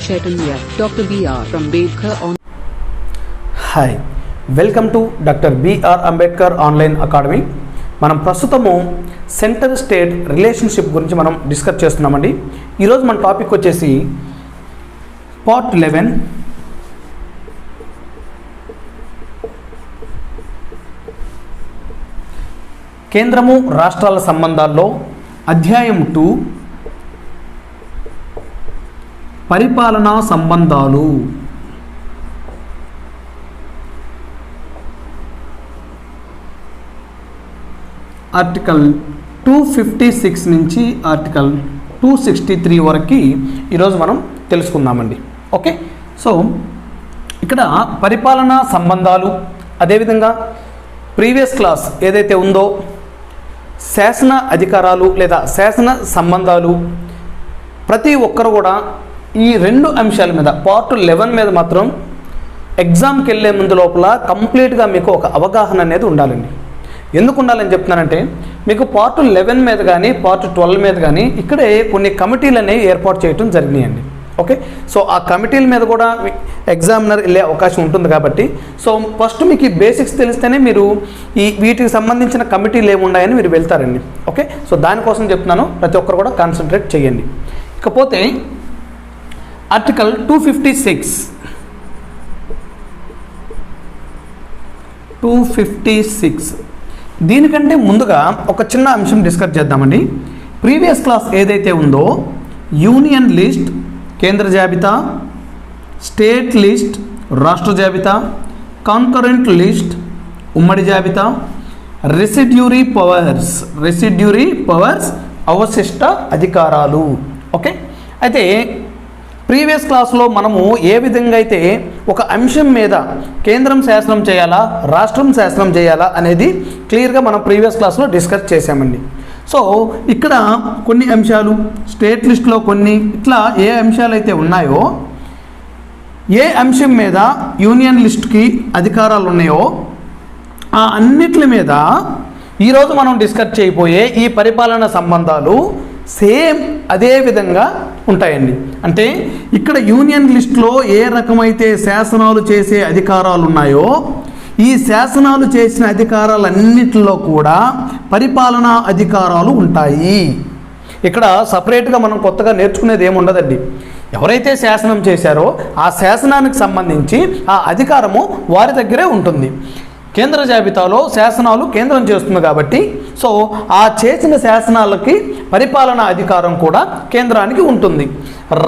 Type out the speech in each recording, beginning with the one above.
Chaitanya, Dr. B.R. Ambedkar on. Hi, welcome to doctor B R Ambedkar online academy. మనం ప్రస్తుతము centre state relationship గురించి మనం discuss చేస్తున్నామండి. ఈరోజు మన టాపిక్ వచ్చేసి పార్ట్ 11 కేంద్రము రాష్ట్రాల సంబంధాల్లో అధ్యాయం 2 పరిపాలనా సంబంధాలు. ఆర్టికల్ 256 నుంచి ఆర్టికల్ 263 వరకు ఈరోజు మనం తెలుసుకుందామండి. ఓకే, సో ఇక్కడ పరిపాలనా సంబంధాలు, అదేవిధంగా ప్రీవియస్ క్లాస్ ఏదైతే ఉందో శాసన అధికారాలు లేదా శాసన సంబంధాలు, ప్రతి ఒక్కరు కూడా ఈ రెండు అంశాల మీద పార్ట్ 11 మీద మాత్రం ఎగ్జామ్కి వెళ్ళే ముందు లోపల కంప్లీట్గా మీకు ఒక అవగాహన అనేది ఉండాలండి. ఎందుకు ఉండాలని చెప్తున్నానంటే, మీకు పార్ట్ 11 మీద కానీ పార్ట్ 12 మీద కానీ ఇక్కడే కొన్ని కమిటీలు అనేవి ఏర్పాటు చేయడం జరిగినాయండి. ఓకే, సో ఆ కమిటీల మీద కూడా ఎగ్జామినర్ వెళ్ళే అవకాశం ఉంటుంది కాబట్టి, సో ఫస్ట్ మీకు ఈ బేసిక్స్ తెలిస్తేనే మీరు వీటికి సంబంధించిన కమిటీలు ఏమున్నాయని మీరు వెళ్తారండి. ఓకే, సో దానికోసం చెప్తున్నాను, ప్రతి ఒక్కరు కూడా కాన్సన్ట్రేట్ చేయండి. ఇకపోతే ఆర్టికల్ 256 దీనికంటే ముందుగా ఒక చిన్న అంశం డిస్కస్ చేద్దామండి. ప్రీవియస్ క్లాస్ ఏదైతే ఉందో యూనియన్ లిస్ట్ కేంద్ర జాబితా, స్టేట్ లిస్ట్ రాష్ట్ర జాబితా, కాన్కరెంట్ లిస్ట్ ఉమ్మడి జాబితా, రెసిడ్యూరీ పవర్స్ అవశిష్ట అధికారాలు. ఓకే, అయితే ప్రీవియస్ క్లాస్లో మనము ఏ విధంగా అయితే ఒక అంశం మీద కేంద్రం శాసనం చేయాలా రాష్ట్రం శాసనం చేయాలా అనేది క్లియర్గా మనం ప్రీవియస్ క్లాస్లో డిస్కస్ చేశామండి. సో ఇక్కడ కొన్ని అంశాలు స్టేట్ లిస్ట్లో కొన్ని ఇట్లా ఏ అంశాలు అయితే ఉన్నాయో, ఏ అంశం మీద యూనియన్ లిస్ట్కి అధికారాలు ఉన్నాయో ఆ అన్నిటి మీద ఈరోజు మనం డిస్కస్ చేయబోయే ఈ పరిపాలన సంబంధాలు సేమ్ అదే విధంగా ఉంటాయండి. అంటే ఇక్కడ యూనియన్ లిస్టులో ఏ రకమైతే శాసనాలు చేసే అధికారాలు ఉన్నాయో, ఈ శాసనాలు చేసిన అధికారాలన్నింటిలో కూడా పరిపాలనా అధికారాలు ఉంటాయి. ఇక్కడ సపరేట్గా మనం కొత్తగా నేర్చుకునేది ఏమి ఉండదండి. ఎవరైతే శాసనం చేశారో ఆ శాసనానికి సంబంధించి ఆ అధికారము వారి దగ్గరే ఉంటుంది. కేంద్ర జాబితాలో శాసనాలు కేంద్రం చేస్తుంది కాబట్టి, సో ఆ చేసిన శాసనాలకి పరిపాలనా అధికారం కూడా కేంద్రానికి ఉంటుంది.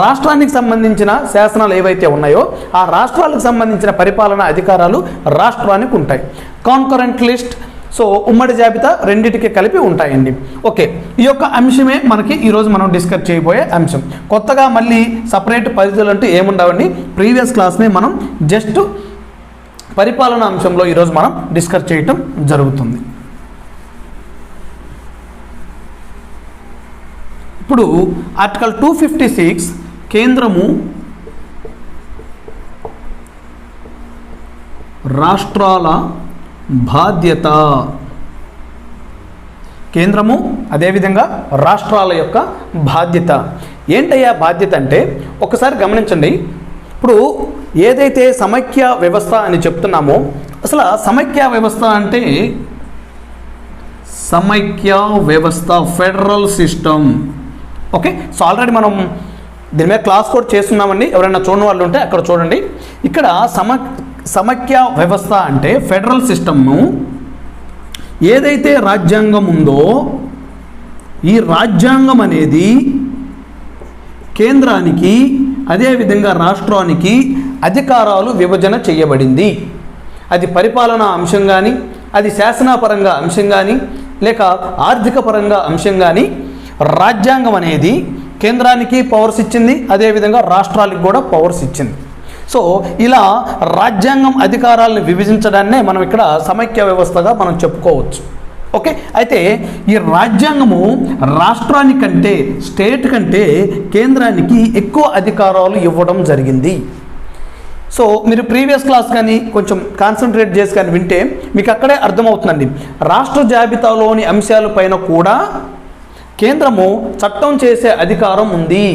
రాష్ట్రానికి సంబంధించిన శాసనాలు ఏవైతే ఉన్నాయో ఆ రాష్ట్రాలకు సంబంధించిన పరిపాలనా అధికారాలు రాష్ట్రానికి ఉంటాయి. కాన్కరెంట్ లిస్ట్, సో ఉమ్మడి జాబితా రెండింటికి కలిపి ఉంటాయండి. ఓకే, ఈ యొక్క అంశమే మనకి ఈరోజు మనం డిస్కస్ చేయబోయే అంశం. కొత్తగా మళ్ళీ సపరేట్ పరిధులు అంటూ ఏముండవండి. ప్రీవియస్ క్లాస్నే మనం జస్ట్ పరిపాలనా అంశంలో ఈరోజు మనం డిస్కస్ చేయటం జరుగుతుంది. ఇప్పుడు ఆర్టికల్ 256 కేంద్రము రాష్ట్రాల బాధ్యత. కేంద్రము అదేవిధంగా రాష్ట్రాల యొక్క బాధ్యత. ఏంటయ్యా బాధ్యత అంటే ఒకసారి గమనించండి. ఇప్పుడు ఏదైతే సమైక్య వ్యవస్థ అని చెప్తున్నామో, అసలు సమైక్య వ్యవస్థ అంటే సమైక్య వ్యవస్థ federal system. Okay, so already మనం దీని మీద క్లాస్ కూడా చేస్తున్నామండి. ఎవరైనా చూడని వాళ్ళు ఉంటే అక్కడ చూడండి. ఇక్కడ సమైక్య వ్యవస్థ అంటే ఫెడరల్ సిస్టమ్ను ఏదైతే రాజ్యాంగం ఉందో ఈ రాజ్యాంగం అనేది కేంద్రానికి అదేవిధంగా రాష్ట్రానికి అధికారాలు విభజన చేయబడింది. అది పరిపాలనా అంశం కానీ, అది శాసనపరంగా అంశం కానీ, లేక ఆర్థిక పరంగా అంశం కానీ రాజ్యాంగం అనేది కేంద్రానికి పవర్స్ ఇచ్చింది, అదేవిధంగా రాష్ట్రాలకు కూడా పవర్స్ ఇచ్చింది. సో ఇలా రాజ్యాంగం అధికారాలను విభజించడాన్నే మనం ఇక్కడ సమైక్య వ్యవస్థగా మనం చెప్పుకోవచ్చు. ఓకే, అయితే ఈ రాజ్యాంగము రాష్ట్రానికంటే స్టేట్ కంటే కేంద్రానికి ఎక్కువ అధికారాలు ఇవ్వడం జరిగింది. సో మీరు ప్రీవియస్ క్లాస్ కానీ కొంచెం కాన్సన్ట్రేట్ చేసి కానీ వింటే మీకు అక్కడే అర్థమవుతుందండి. రాష్ట్ర జాబితాలోని అంశాలపైన కూడా కేంద్రము చట్టం చేసే అధికారం ఉంది.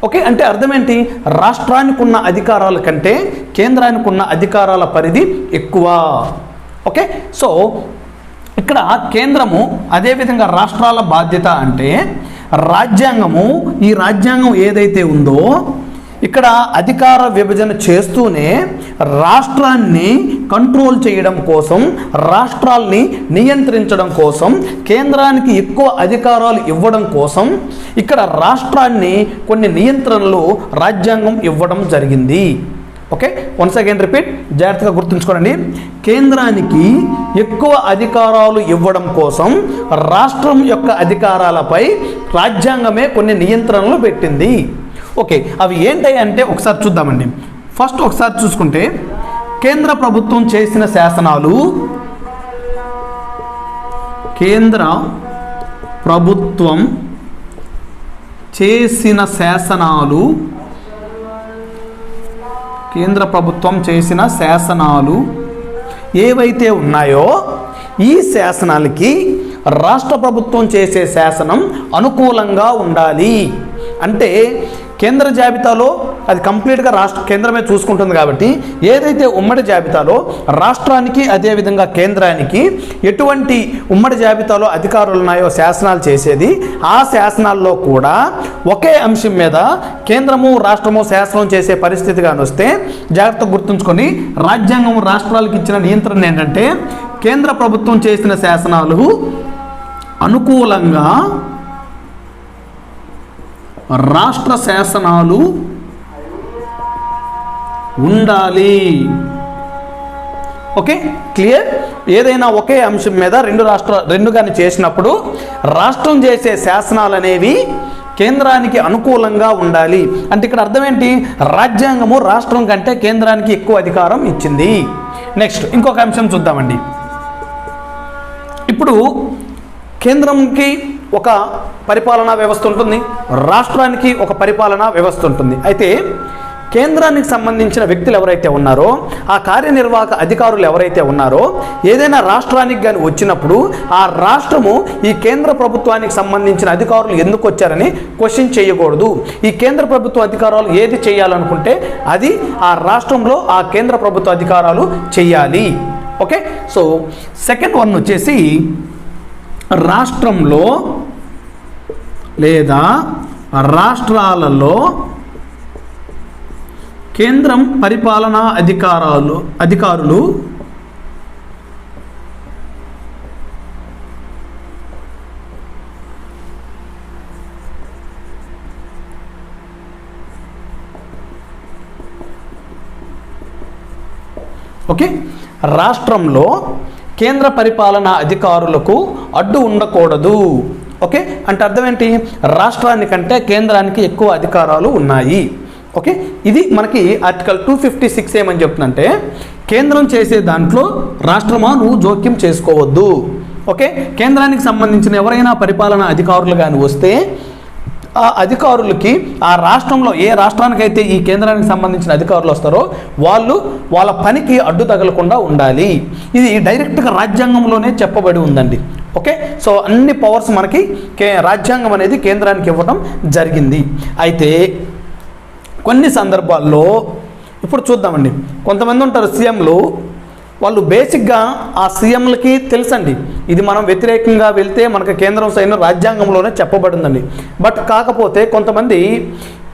ఓకే, అంటే అర్థం ఏంటి? రాష్ట్రానికి ఉన్న అధికారాల కంటే కేంద్రానికి ఉన్న అధికారాల పరిధి ఎక్కువ. ఓకే, సో ఇక్కడ కేంద్రము అదేవిధంగా రాష్ట్రాల బాధ్యత అంటే రాజ్యాంగము, ఈ రాజ్యాంగం ఏదైతే ఉందో ఇక్కడ అధికార విభజన చేస్తూనే రాష్ట్రాన్ని కంట్రోల్ చేయడం కోసం, రాష్ట్రాల్ని నియంత్రించడం కోసం, కేంద్రానికి ఎక్కువ అధికారాలు ఇవ్వడం కోసం ఇక్కడ రాష్ట్రాన్ని కొన్ని నియంత్రణలు రాజ్యాంగం ఇవ్వడం జరిగింది. ఓకే, వన్స్ అగైన్ రిపీట్, జాగ్రత్తగా గుర్తుంచుకోండి. కేంద్రానికి ఎక్కువ అధికారాలు ఇవ్వడం కోసం రాష్ట్రం యొక్క అధికారాలపై రాజ్యాంగమే కొన్ని నియంత్రణలు పెట్టింది. ఓకే, అవి ఏంటి అంటే ఒకసారి చూద్దామండి. ఫస్ట్ ఒకసారి చూసుకుంటే కేంద్ర ప్రభుత్వం చేసిన శాసనాలు, కేంద్ర ప్రభుత్వం చేసిన శాసనాలు, కేంద్ర ప్రభుత్వం చేసిన శాసనాలు ఏవైతే ఉన్నాయో ఈ శాసనాలకి రాష్ట్ర ప్రభుత్వం చేసే శాసనం అనుకూలంగా ఉండాలి. అంటే కేంద్ర జాబితాలో అది కంప్లీట్గా కేంద్రమే చూసుకుంటుంది కాబట్టి ఏదైతే ఉమ్మడి జాబితాలో రాష్ట్రానికి అదేవిధంగా కేంద్రానికి ఎటువంటి ఉమ్మడి జాబితాలో అధికారులు ఉన్నాయో శాసనాలు చేసేది, ఆ శాసనాల్లో కూడా ఒకే అంశం మీద కేంద్రము రాష్ట్రము శాసనం చేసే పరిస్థితి కానీ వస్తే జాగ్రత్తగా గుర్తుంచుకొని, రాజ్యాంగం రాష్ట్రాలకు ఇచ్చిన నియంత్రణ ఏంటంటే కేంద్ర ప్రభుత్వం చేసిన శాసనాలు అనుకూలంగా రాష్ట్ర శాసనాలు ఉండాలి. Okay, clear? ఏదైనా ఒకే అంశం మీద రెండు కానీ చేసినప్పుడు రాష్ట్రం చేసే శాసనాలు అనేవి కేంద్రానికి అనుకూలంగా ఉండాలి. అంటే ఇక్కడ అర్థం ఏంటి? రాజ్యాంగము రాష్ట్రం కంటే కేంద్రానికి ఎక్కువ అధికారం ఇచ్చింది. నెక్స్ట్ ఇంకొక అంశం చూద్దామండి. ఇప్పుడు కేంద్రంకి ఒక పరిపాలనా వ్యవస్థ ఉంటుంది, రాష్ట్రానికి ఒక పరిపాలనా వ్యవస్థ ఉంటుంది. అయితే కేంద్రానికి సంబంధించిన వ్యక్తులు ఎవరైతే ఉన్నారో, ఆ కార్యనిర్వాహక అధికారులు ఎవరైతే ఉన్నారో, ఏదైనా రాష్ట్రానికి కానీ వచ్చినప్పుడు ఆ రాష్ట్రము ఈ కేంద్ర ప్రభుత్వానికి సంబంధించిన అధికారులు ఎందుకు వచ్చారని క్వశ్చన్ చేయకూడదు. ఈ కేంద్ర ప్రభుత్వ అధికారాలు ఏది చేయాలనుకుంటే అది ఆ రాష్ట్రంలో ఆ కేంద్ర ప్రభుత్వ అధికారాలు చేయాలి. ఓకే, సో సెకండ్ వన్ వచ్చేసి రాష్ట్రంలో లేదా రాష్ట్రాలలో కేంద్రం పరిపాలనా అధికారులు ఓకే, రాష్ట్రంలో కేంద్ర పరిపాలనా అధికారులకు అడ్డు ఉండకూడదు. ఓకే, అంటే అర్థం ఏంటి? రాష్ట్రానికంటే కేంద్రానికి ఎక్కువ అధికారాలు ఉన్నాయి. ఓకే, ఇది మనకి ఆర్టికల్ 256 ఏమని చెప్తుందంటే కేంద్రం చేసే దాంట్లో రాష్ట్రమా నువ్వు జోక్యం చేసుకోవద్దు. ఓకే, కేంద్రానికి సంబంధించిన ఎవరైనా పరిపాలనా అధికారులు కానీ వస్తే ఆ అధికారులకి ఆ రాష్ట్రంలో ఏ రాష్ట్రానికైతే ఈ కేంద్రానికి సంబంధించిన అధికారులు వస్తారో వాళ్ళ పనికి అడ్డు తగలకుండా ఉండాలి. ఇది డైరెక్ట్గా రాజ్యాంగంలోనే చెప్పబడి ఉందండి. ఓకే, సో అన్ని పవర్స్ మనకి రాజ్యాంగం అనేది కేంద్రానికి ఇవ్వడం జరిగింది. అయితే కొన్ని సందర్భాల్లో ఇప్పుడు చూద్దామండి, కొంతమంది ఉంటారు సీఎంలు, వాళ్ళు బేసిక్గా ఆ సీఎంలకి తెలుసండి ఇది మనం వ్యతిరేకంగా వెళ్తే మనకు కేంద్రం సైన్ రాజ్యాంగంలోనే చెప్పబడిందండి. బట్ కాకపోతే కొంతమంది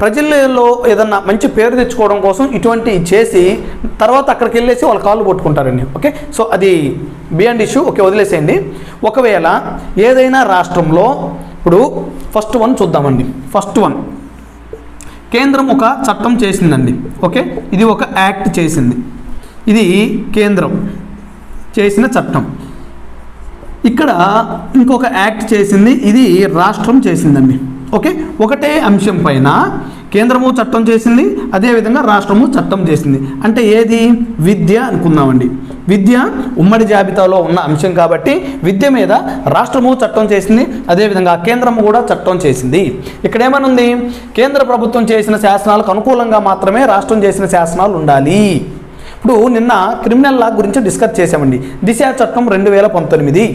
ప్రజల్లో ఏదన్నా మంచి పేరు తెచ్చుకోవడం కోసం ఇటువంటి చేసి తర్వాత అక్కడికి వెళ్ళేసి వాళ్ళ కాళ్ళు పట్టుకుంటారండి. ఓకే, సో అది బియాండ్ ఇష్యూ. ఓకే, వదిలేసేయండి. ఒకవేళ ఏదైనా రాష్ట్రంలో ఇప్పుడు ఫస్ట్ వన్ చూద్దామండి. ఫస్ట్ వన్, కేంద్రం ఒక చట్టం చేసిందండి. ఓకే, ఇది ఒక యాక్ట్ చేసింది, ఇది కేంద్రం చేసిన చట్టం. ఇక్కడ ఇంకొక యాక్ట్ చేసింది, ఇది రాష్ట్రం చేసిందండి. ఓకే, ఒకటే అంశం పైన కేంద్రము చట్టం చేసింది, అదేవిధంగా రాష్ట్రము చట్టం చేసింది. అంటే ఏది? విద్య అనుకుందామండి. విద్య ఉమ్మడి జాబితాలో ఉన్న అంశం కాబట్టి విద్య మీద రాష్ట్రము చట్టం చేసింది, అదేవిధంగా కేంద్రము కూడా చట్టం చేసింది. ఇక్కడ ఏమనుంది? కేంద్ర ప్రభుత్వం చేసిన శాసనాలకు అనుకూలంగా మాత్రమే రాష్ట్రం చేసిన శాసనాలు ఉండాలి. ఇప్పుడు నిన్న క్రిమినల్ లా గురించి డిస్కస్ చేసామండి, దిశ చట్టం 2019.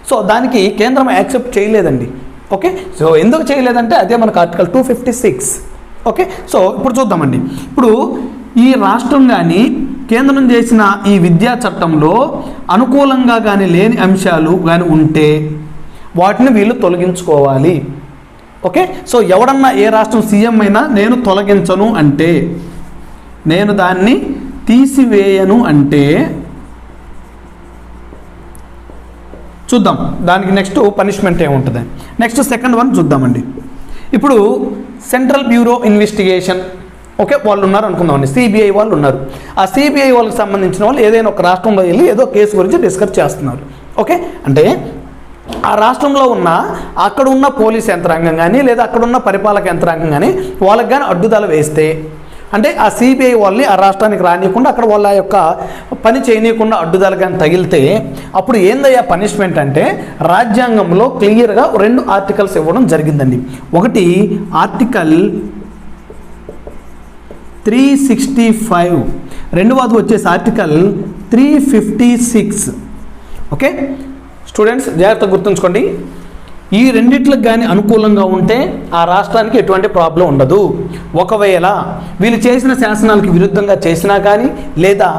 సో దానికి కేంద్రం యాక్సెప్ట్ చేయలేదండి. ఓకే, సో ఎందుకు చేయలేదంటే అదే మనకు ఆర్టికల్ 256. ఓకే, సో ఇప్పుడు చూద్దామండి. ఇప్పుడు ఈ రాష్ట్రం కానీ కేంద్రం చేసిన ఈ విద్యా చట్టంలో అనుకూలంగా కానీ లేని అంశాలు కానీ ఉంటే వాటిని వీళ్ళు తొలగించుకోవాలి. ఓకే, సో ఎవడన్నా ఏ రాష్ట్రం సీఎం అయినా నేను తొలగించను అంటే, నేను దాన్ని తీసివేయను అంటే చూద్దాం దానికి నెక్స్ట్ పనిష్మెంట్ ఏముంటుంది. నెక్స్ట్ సెకండ్ వన్ చూద్దామండి. ఇప్పుడు సెంట్రల్ బ్యూరో ఇన్వెస్టిగేషన్, ఓకే, వాళ్ళు ఉన్నారు అనుకుందామండి, సిబిఐ వాళ్ళు ఉన్నారు. ఆ సిబిఐ వాళ్ళకి సంబంధించిన వాళ్ళు ఏదైనా ఒక రాష్ట్రంలో వెళ్ళి ఏదో కేసు గురించి డిస్కస్ చేస్తున్నారు. ఓకే, అంటే ఆ రాష్ట్రంలో ఉన్న అక్కడ ఉన్న పోలీస్ యంత్రాంగం కానీ లేదా అక్కడ ఉన్న పరిపాలక యంత్రాంగం కానీ వాళ్ళకి కానీ అడ్డుదల వేస్తే, అంటే ఆ సిబిఐ వాళ్ళని ఆ రాష్ట్రానికి రానియకుండా అక్కడ వాళ్ళ యొక్క పని చేయనీయకుండా అడ్డుదల కానీ తగిలితే అప్పుడు ఏందయ్యా పనిష్మెంట్ అంటే, రాజ్యాంగంలో క్లియర్గా 2 ఆర్టికల్స్ ఇవ్వడం జరిగిందండి. ఒకటి ఆర్టికల్ 365, రెండవది వచ్చేసి ఆర్టికల్ 356. ఓకే స్టూడెంట్స్, జాగ్రత్తగా గుర్తుంచుకోండి. ఈ రెండిట్లకు కానీ అనుకూలంగా ఉంటే ఆ రాష్ట్రానికి ఎటువంటి ప్రాబ్లం ఉండదు. ఒకవేళ వీళ్ళు చేసిన శాసనాలకు విరుద్ధంగా చేసినా కానీ లేదా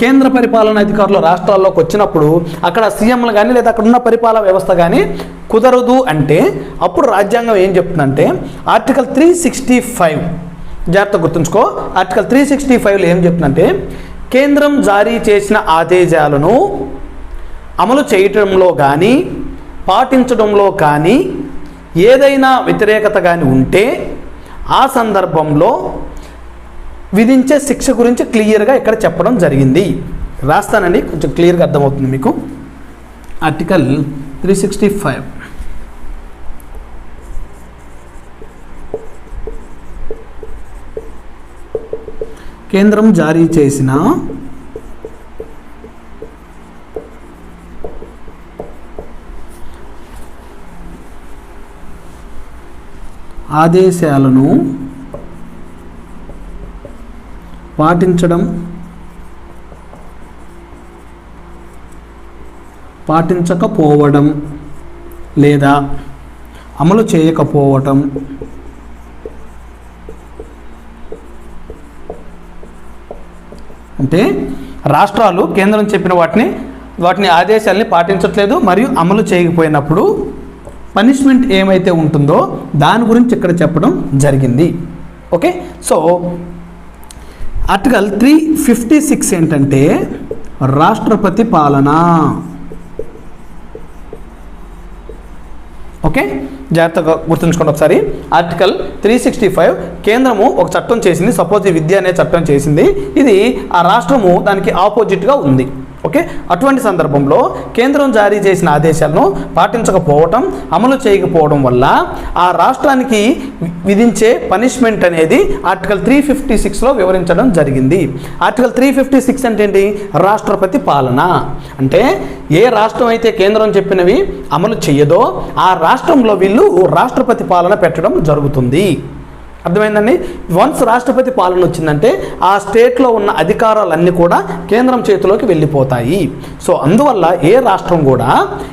కేంద్ర పరిపాలనా అధికారులు రాష్ట్రాల్లోకి వచ్చినప్పుడు అక్కడ సీఎంలు కానీ లేదా అక్కడ ఉన్న పరిపాలన వ్యవస్థ కానీ కుదరదు అంటే అప్పుడు రాజ్యాంగం ఏం చెప్తుందంటే ఆర్టికల్ 365, జాగ్రత్తగా గుర్తుంచుకో, ఆర్టికల్ 365లో ఏం చెప్తుందంటే కేంద్రం జారీ చేసిన ఆదేశాలను అమలు చేయటంలో కానీ పాటించడంలో కానీ ఏదైనా వ్యతిరేకత కానీ ఉంటే ఆ సందర్భంలో విధించే శిక్ష గురించి క్లియర్గా ఇక్కడ చెప్పడం జరిగింది. రాస్తానండి, కొంచెం క్లియర్గా అర్థమవుతుంది మీకు. ఆర్టికల్ 365 కేంద్రం జారీ చేసిన ఆదేశాలను పాటించకపోవడం లేదా అమలు చేయకపోవటం అంటే రాష్ట్రాలు కేంద్రం చెప్పిన వాటిని ఆదేశాలని పాటించట్లేదు మరియు అమలు చేయకపోయినప్పుడు పనిష్మెంట్ ఏమైతే ఉంటుందో దాని గురించి ఇక్కడ చెప్పడం జరిగింది. ఓకే, సో ఆర్టికల్ 356 ఏంటంటే రాష్ట్రపతి పాలన. ఓకే, జాగ్రత్తగా గుర్తుంచుకోండి ఒకసారి. ఆర్టికల్ 365 కేంద్రము ఒక చట్టం చేసింది, సపోజ్ ఈ విద్య అనే చట్టం చేసింది, ఇది ఆ రాష్ట్రము దానికి ఆపోజిట్గా ఉంది. ఓకే, అటువంటి సందర్భంలో కేంద్రం జారీ చేసిన ఆదేశాలను పాటించకపోవటం అమలు చేయకపోవడం వల్ల ఆ రాష్ట్రానికి విధించే పనిష్మెంట్ అనేది ఆర్టికల్ 356లో వివరించడం జరిగింది. ఆర్టికల్ 356 అంటే ఏంటి? రాష్ట్రపతి పాలన. అంటే ఏ రాష్ట్రం అయితే కేంద్రం చెప్పినవి అమలు చేయదో ఆ రాష్ట్రంలో వీళ్ళు రాష్ట్రపతి పాలన పెట్టడం జరుగుతుంది. అర్థమైందండి? వన్స్ రాష్ట్రపతి పాలన వచ్చిందంటే ఆ స్టేట్లో ఉన్న అధికారాలన్నీ కూడా కేంద్రం చేతిలోకి వెళ్ళిపోతాయి. సో అందువల్ల ఏ రాష్ట్రం కూడా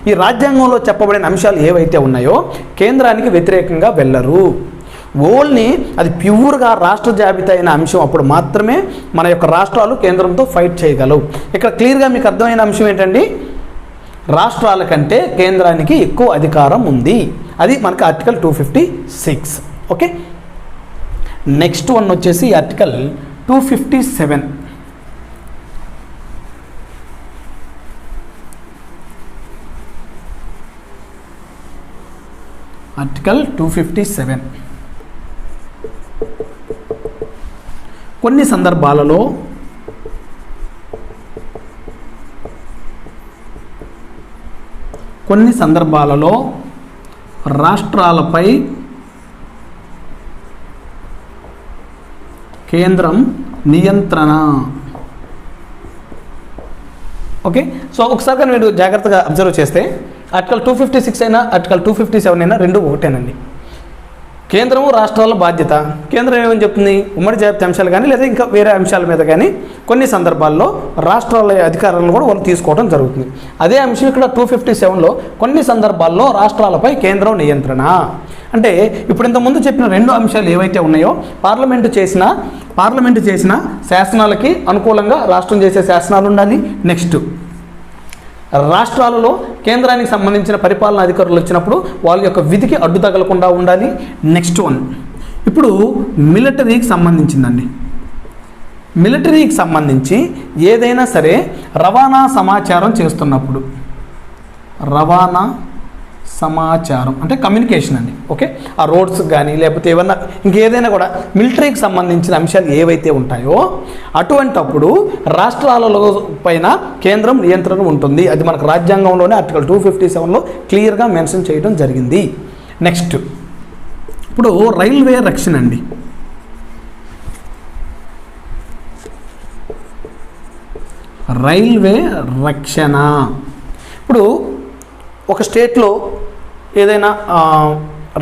ఈ రాజ్యాంగంలో చెప్పబడిన అంశాలు ఏవైతే ఉన్నాయో కేంద్రానికి వ్యతిరేకంగా వెళ్ళరు. ఓన్లీ అది ప్యూర్గా రాష్ట్ర జాబితా అయిన అంశం అప్పుడు మాత్రమే మన యొక్క రాష్ట్రాలు కేంద్రంతో ఫైట్ చేయగలవు. ఇక్కడ క్లియర్గా మీకు అర్థమైన అంశం ఏంటండి? రాష్ట్రాల కంటే కేంద్రానికి ఎక్కువ అధికారం ఉంది. అది మనకి ఆర్టికల్ 256. ఓకే, నెక్స్ట్ వన్ వచ్చేసి ఆర్టికల్ 257. ఆర్టికల్ 257 కొన్ని సందర్భాలలో రాష్ట్రాలపై కేంద్రం నియంత్రణ. ఓకే, సో ఒకసారి కానీ మీరు జాగ్రత్తగా అబ్జర్వ్ చేస్తే ఆర్టికల్ 256 అయినా ఆర్టికల్ 257 అయినా రెండు ఒకటేనండి. కేంద్రము రాష్ట్రాల బాధ్యత. కేంద్రం ఏమని చెప్తుంది, ఉమ్మడి జాబితా అంశాలు కానీ లేదా ఇంకా వేరే అంశాల మీద కానీ కొన్ని సందర్భాల్లో రాష్ట్రాల అధికారాలను కూడా వాళ్ళు తీసుకోవడం జరుగుతుంది. అదే అంశం ఇక్కడ 257లో కొన్ని సందర్భాల్లో రాష్ట్రాలపై కేంద్రం నియంత్రణ. అంటే ఇప్పుడు ఇంతకుముందు చెప్పిన రెండు అంశాలు ఏవైతే ఉన్నాయో పార్లమెంటు చేసిన శాసనాలకి అనుకూలంగా రాష్ట్రం చేసే శాసనాలు ఉండాలి. నెక్స్ట్ రాష్ట్రాలలో కేంద్రానికి సంబంధించిన పరిపాలనా అధికారులు వచ్చినప్పుడు వాళ్ళ యొక్క విధికి అడ్డు తగలకుండా ఉండాలి. నెక్స్ట్ వన్ ఇప్పుడు మిలిటరీకి సంబంధించిందండి. మిలిటరీకి సంబంధించి ఏదైనా సరే రవాణా సమాచారం చేస్తున్నప్పుడు, రవాణా సమాచారం అంటే కమ్యూనికేషన్ అండి. ఓకే, ఆ రోడ్స్ కానీ లేకపోతే ఏమన్నా ఇంకేదైనా కూడా మిలిటరీకి సంబంధించిన అంశాలు ఏవైతే ఉంటాయో అటువంటప్పుడు రాష్ట్రాలలో పైన కేంద్రం నియంత్రణ ఉంటుంది. అది మనకు రాజ్యాంగంలోనే ఆర్టికల్ 257లో క్లియర్గా మెన్షన్ చేయడం జరిగింది. నెక్స్ట్ ఇప్పుడు రైల్వే రక్షణ అండి. రైల్వే రక్షణ ఇప్పుడు ఒక స్టేట్లో ఏదైనా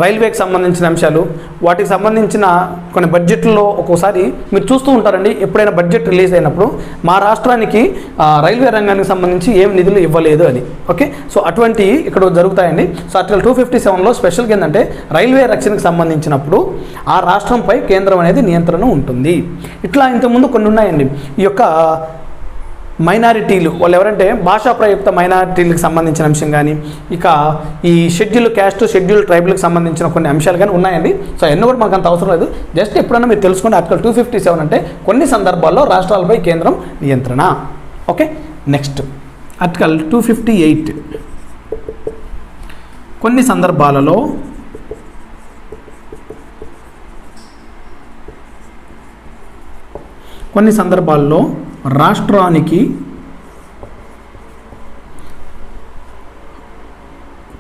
రైల్వేకి సంబంధించిన అంశాలు, వాటికి సంబంధించిన కొన్ని బడ్జెట్లో ఒక్కోసారి మీరు చూస్తూ ఉంటారండి. ఎప్పుడైనా బడ్జెట్ రిలీజ్ అయినప్పుడు మా రాష్ట్రానికి రైల్వే రంగానికి సంబంధించి ఏం నిధులు ఇవ్వలేదు అని. ఓకే, సో అటువంటివి ఇక్కడ జరుగుతాయండి. సో ఆర్టికల్ 257లో స్పెషల్గా ఏంటంటే రైల్వే రక్షణకు సంబంధించినప్పుడు ఆ రాష్ట్రంపై కేంద్రం అనేది నియంత్రణ ఉంటుంది. ఇట్లా ఇంతకుముందు కొన్ని ఉన్నాయండి. ఈ యొక్క మైనారిటీలు వాళ్ళు ఎవరంటే భాషా ప్రయుక్త మైనారిటీలకు సంబంధించిన అంశం కానీ, ఇక ఈ షెడ్యూల్ క్యాస్ట్, షెడ్యూల్ ట్రైబుల్కి సంబంధించిన కొన్ని అంశాలు కానీ ఉన్నాయండి. సో అన్నీ కూడా మనకు అంత అవసరం లేదు. జస్ట్ ఎప్పుడైనా మీరు తెలుసుకోండి ఆర్టికల్ 257 అంటే కొన్ని సందర్భాల్లో రాష్ట్రాలపై కేంద్రం నియంత్రణ. ఓకే, నెక్స్ట్ ఆర్టికల్ 258 కొన్ని సందర్భాల్లో రాష్ట్రానికి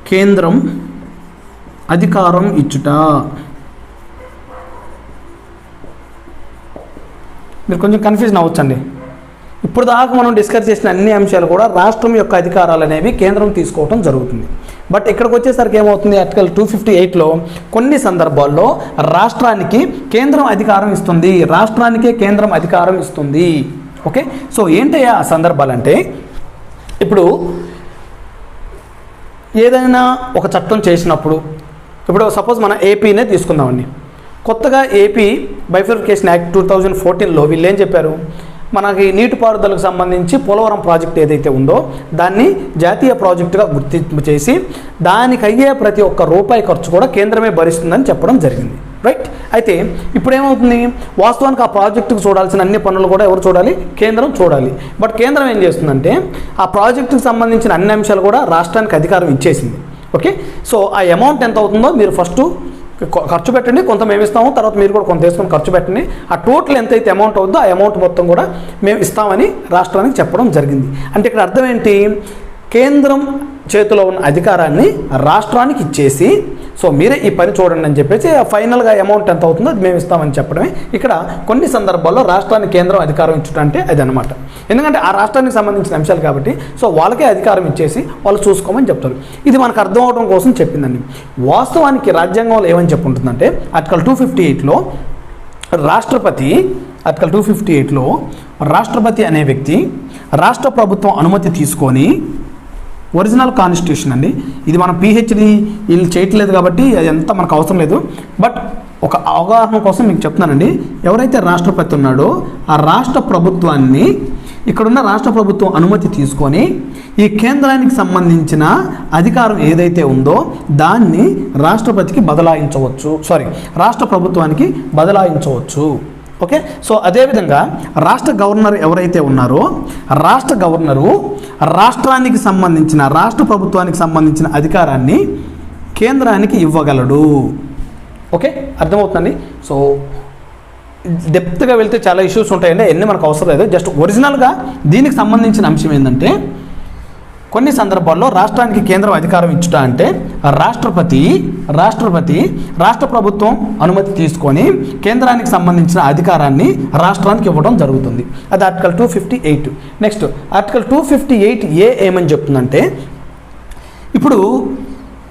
కేంద్రం అధికారం ఇచ్చుట. మీరు కొంచెం కన్ఫ్యూజన్ అవ్వచ్చండి. ఇప్పుడు దాకా మనం డిస్కస్ చేసిన అన్ని అంశాలు కూడా రాష్ట్రం యొక్క అధికారాలు అనేవి కేంద్రం తీసుకోవడం జరుగుతుంది. బట్ ఇక్కడికి వచ్చేసరికి ఏమవుతుంది, ఆర్టికల్ 258లో కొన్ని సందర్భాల్లో రాష్ట్రానికి కేంద్రం అధికారం ఇస్తుంది, రాష్ట్రానికే కేంద్రం అధికారం ఇస్తుంది. ఓకే, సో ఏంటయ్యా ఆ సందర్భాలంటే ఇప్పుడు ఏదైనా ఒక చట్టం చేసినప్పుడు, ఇప్పుడు సపోజ్ మన ఏపీనే తీసుకుందామండి. కొత్తగా ఏపీ బైఫర్కేషన్ యాక్ట్ 2014లో వీళ్ళు ఏం చెప్పారు, మనకి నీటిపారుదలకు సంబంధించి పోలవరం ప్రాజెక్ట్ ఏదైతే ఉందో దాన్ని జాతీయ ప్రాజెక్టుగా గుర్తింపు చేసి దానికి అయ్యే ప్రతి ఒక్క రూపాయి ఖర్చు కూడా కేంద్రమే భరిస్తుందని చెప్పడం జరిగింది. రైట్, అయితే ఇప్పుడు ఏమవుతుంది, వాస్తవానికి ఆ ప్రాజెక్టుకు చూడాల్సిన అన్ని పనులు కూడా ఎవరు చూడాలి, కేంద్రం చూడాలి. బట్ కేంద్రం ఏం చేస్తుందంటే ఆ ప్రాజెక్టుకు సంబంధించిన అన్ని అంశాలు కూడా రాష్ట్రానికి అధికారం ఇచ్చేసింది. ఓకే, సో ఆ అమౌంట్ ఎంత అవుతుందో మీరు ఫస్ట్ ఖర్చు పెట్టండి, కొంత మేము ఇస్తాము, తర్వాత మీరు కూడా కొంత వేసుకొని ఖర్చు పెట్టండి. ఆ టోటల్ ఎంతైతే అమౌంట్ అవుతుందో ఆ అమౌంట్ మొత్తం కూడా మేము ఇస్తామని రాష్ట్రానికి చెప్పడం జరిగింది. అంటే ఇక్కడ అర్థం ఏంటి, కేంద్రం చేతిలో ఉన్న అధికారాన్ని రాష్ట్రానికి ఇచ్చేసి సో మీరే ఈ పని చూడండి అని చెప్పేసి ఫైనల్గా అమౌంట్ ఎంత అవుతుందో అది మేము ఇస్తామని చెప్పడమే. ఇక్కడ కొన్ని సందర్భాల్లో రాష్ట్రానికి కేంద్రం అధికారం ఇచ్చడం అంటే అది అనమాట. ఎందుకంటే ఆ రాష్ట్రానికి సంబంధించిన అంశాలు కాబట్టి సో వాళ్ళకే అధికారం ఇచ్చేసి వాళ్ళు చూసుకోమని చెప్తారు. ఇది మనకు అర్థం అవడం కోసం చెప్పిందండి. వాస్తవానికి రాజ్యాంగంలో ఏమని చెప్పుంటుందంటే ఆర్టికల్ 258లో ఆర్టికల్ 258లో రాష్ట్రపతి అనే వ్యక్తి రాష్ట్ర ప్రభుత్వం అనుమతి తీసుకొని ఒరిజినల్ కాన్స్టిట్యూషన్ అండి, ఇది మనం పిహెచ్డి వీళ్ళు చేయట్లేదు కాబట్టి అది ఎంత మనకు అవసరం లేదు. బట్ ఒక అవగాహన కోసం మీకు చెప్తున్నానండి, ఎవరైతే రాష్ట్రపతి ఉన్నాడో ఆ రాష్ట్ర ప్రభుత్వాన్ని ఇక్కడున్న రాష్ట్ర ప్రభుత్వం అనుమతి తీసుకొని ఈ కేంద్రానికి సంబంధించిన అధికారం ఏదైతే ఉందో దాన్ని రాష్ట్రపతికి రాష్ట్ర ప్రభుత్వానికి బదలాయించవచ్చు. ఓకే, సో అదేవిధంగా రాష్ట్ర గవర్నర్ ఎవరైతే ఉన్నారో రాష్ట్ర గవర్నరు రాష్ట్రానికి సంబంధించిన రాష్ట్ర ప్రభుత్వానికి సంబంధించిన అధికారాన్ని కేంద్రానికి ఇవ్వగలడు. ఓకే, అర్థమవుతుందండి. సో డెప్త్గా వెళ్తే చాలా ఇష్యూస్ ఉంటాయండి, అన్నీ మనకు అవసరం లేదు. జస్ట్ ఒరిజినల్గా దీనికి సంబంధించిన అంశం ఏంటంటే కొన్ని సందర్భాల్లో రాష్ట్రానికి కేంద్రం అధికారం ఇచ్చుట అంటే రాష్ట్రపతి రాష్ట్ర ప్రభుత్వం అనుమతి తీసుకొని కేంద్రానికి సంబంధించిన అధికారాన్ని రాష్ట్రానికి ఇవ్వడం జరుగుతుంది. అది ఆర్టికల్ 258. నెక్స్ట్ ఆర్టికల్ 258A ఏమని చెప్తుందంటే ఇప్పుడు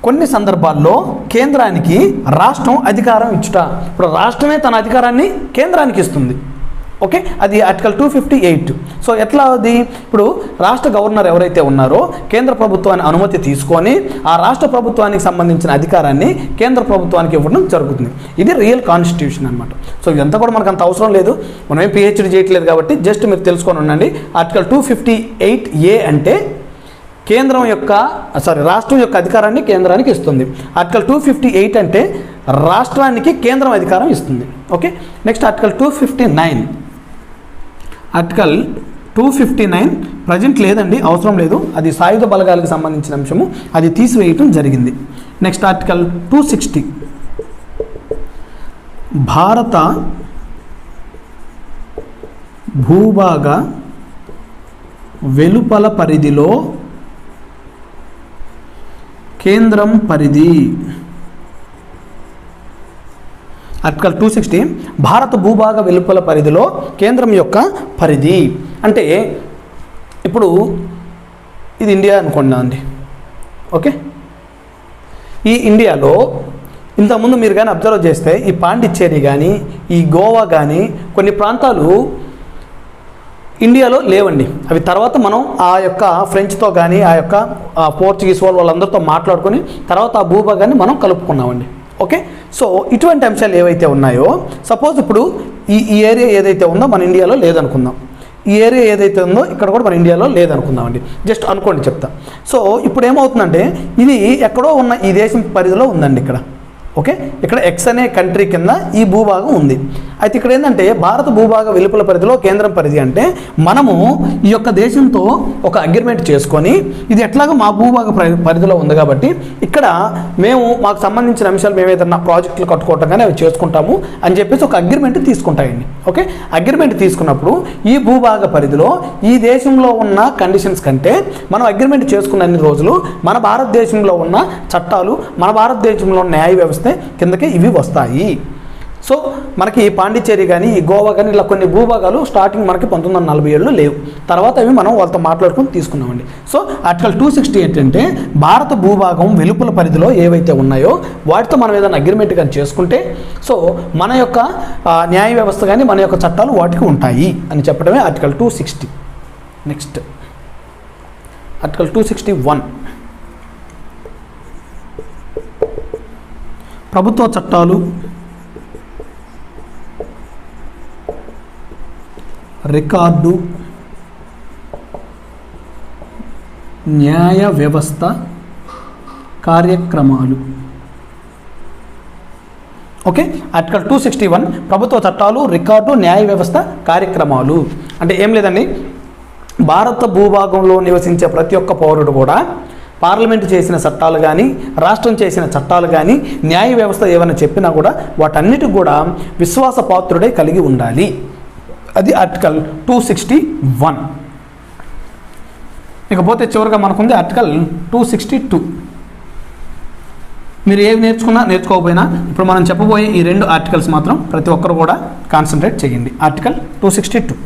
కొన్ని సందర్భాల్లో కేంద్రానికి రాష్ట్రం అధికారం ఇచ్చుట. ఇప్పుడు రాష్ట్రమే తన అధికారాన్ని కేంద్రానికి ఇస్తుంది. ఓకే, అది ఆర్టికల్ 258. సో ఎట్లా అది? ఇప్పుడు రాష్ట్ర గవర్నర్ ఎవరైతే ఉన్నారో కేంద్ర ప్రభుత్వాన్ని అనుమతి తీసుకొని ఆ రాష్ట్ర ప్రభుత్వానికి సంబంధించిన అధికారాన్ని కేంద్ర ప్రభుత్వానికి ఇవ్వడం జరుగుతుంది. ఇది రియల్ కాన్స్టిట్యూషన్ అనమాట. సో ఇదంతా కూడా మనకు అంత అవసరం లేదు, మనం ఏం పిహెచ్డి చేయట్లేదు కాబట్టి జస్ట్ మీరు తెలుసుకొని ఉండండి. ఆర్టికల్ 258A అంటే కేంద్రం యొక్క రాష్ట్రం యొక్క అధికారాన్ని కేంద్రానికి ఇస్తుంది. ఆర్టికల్ 258 అంటే రాష్ట్రానికి కేంద్రం అధికారం ఇస్తుంది. Okay, next article 259. Article 259 present లేదండి, అవసరం లేదు, అది సాయుధ బలగాలకు సంబంధించిన అంశము, అది తీసివేయటం జరిగింది. నెక్స్ట్ ఆర్టికల్ 260 భారత భూభాగ వెలుపల పరిధిలో కేంద్రం పరిధి. ఆర్టికల్ 260 భారత భూభాగ వెలుపల పరిధిలో కేంద్రం యొక్క పరిధి అంటే ఇప్పుడు ఇది ఇండియా అనుకున్నాండి. ఓకే, ఈ ఇండియాలో ఇంతకుముందు మీరు కానీ అబ్జర్వ్ చేస్తే ఈ పాండిచ్చేరి కానీ ఈ గోవా కానీ కొన్ని ప్రాంతాలు ఇండియాలో లేవండి. అవి తర్వాత మనం ఆ యొక్క ఫ్రెంచ్తో కానీ ఆ యొక్క పోర్చుగీస్ వాళ్ళందరితో మాట్లాడుకొని తర్వాత ఆ భూభాగాన్ని మనం కలుపుకున్నామండి. ఓకే, సో ఇటువంటి అంశాలు ఏవైతే ఉన్నాయో, సపోజ్ ఇప్పుడు ఈ ఏరియా ఏదైతే ఉందో మన ఇండియాలో లేదనుకుందాం, ఈ ఏరియా ఏదైతే ఉందో ఇక్కడ కూడా మన ఇండియాలో లేదనుకుందామండి, జస్ట్ అనుకోండి చెప్తా. సో ఇప్పుడు ఏమవుతుందంటే ఇది ఎక్కడో ఉన్న ఈ దేశం పరిధిలో ఉందండి ఇక్కడ. ఓకే, ఇక్కడ ఎక్స్ అనే కంట్రీ కింద ఈ భూభాగం ఉంది. అయితే ఇక్కడ ఏంటంటే భారత భూభాగ వెలుపల పరిధిలో కేంద్రం పరిధి అంటే మనము ఈ యొక్క దేశంతో ఒక అగ్రిమెంట్ చేసుకొని ఇది ఎట్లాగో మా భూభాగ పరిధిలో ఉంది కాబట్టి ఇక్కడ మేము మాకు సంబంధించిన అంశాలు మేము ఏదైనా ప్రాజెక్టులు కట్టుకోవటం కానీ అవి చేసుకుంటాము అని చెప్పేసి ఒక అగ్రిమెంట్ తీసుకుంటాయండి. ఓకే, అగ్రిమెంట్ తీసుకున్నప్పుడు ఈ భూభాగ పరిధిలో ఈ దేశంలో ఉన్న కండిషన్స్ కంటే మనం అగ్రిమెంట్ చేసుకున్న అన్ని రోజులు మన భారతదేశంలో ఉన్న చట్టాలు మన భారతదేశంలో ఉన్న న్యాయ వ్యవస్థ కిందకే ఇవి వస్తాయి. సో మనకి పాండిచ్చేరి కానీ ఈ గోవా కానీ ఇలా కొన్ని భూభాగాలు స్టార్టింగ్ మనకి 1947లో లేవు, తర్వాత అవి మనం వాళ్ళతో మాట్లాడుకుని తీసుకున్నామండి. సో ఆర్టికల్ 260 ఏంటంటే భారత భూభాగం వెలుపల పరిధిలో ఏవైతే ఉన్నాయో వాటితో మనం ఏదైనా అగ్రిమెంట్ కానీ చేసుకుంటే సో మన యొక్క న్యాయ వ్యవస్థ కానీ మన యొక్క చట్టాలు వాటికి ఉంటాయి అని చెప్పడమే ఆర్టికల్ 260. నెక్స్ట్ ఆర్టికల్ 261 ప్రభుత్వ చట్టాలు, రికార్డు, న్యాయ వ్యవస్థ కార్యక్రమాలు. ఓకే, ఆర్టికల్ 261 ప్రభుత్వ చట్టాలు, రికార్డు, న్యాయ వ్యవస్థ కార్యక్రమాలు అంటే ఏం లేదండి, భారత భూభాగంలో నివసించే ప్రతి ఒక్క పౌరుడు కూడా పార్లమెంట్ చేసిన చట్టాలు కానీ రాష్ట్రం చేసిన చట్టాలు కానీ న్యాయ వ్యవస్థ ఏమైనా చెప్పినా కూడా వాటన్నిటికి కూడా విశ్వాసపాత్రుడే కలిగి ఉండాలి. అది ఆర్టికల్ 261. ఇకపోతే చివరిగా మనకుంది ఆర్టికల్ 262. మీరు ఏవి నేర్చుకోకపోయినా ఇప్పుడు మనం చెప్పబోయే ఈ 2 ఆర్టికల్స్ మాత్రం ప్రతి ఒక్కరు కూడా కాన్సన్ట్రేట్ చేయండి. ఆర్టికల్ 262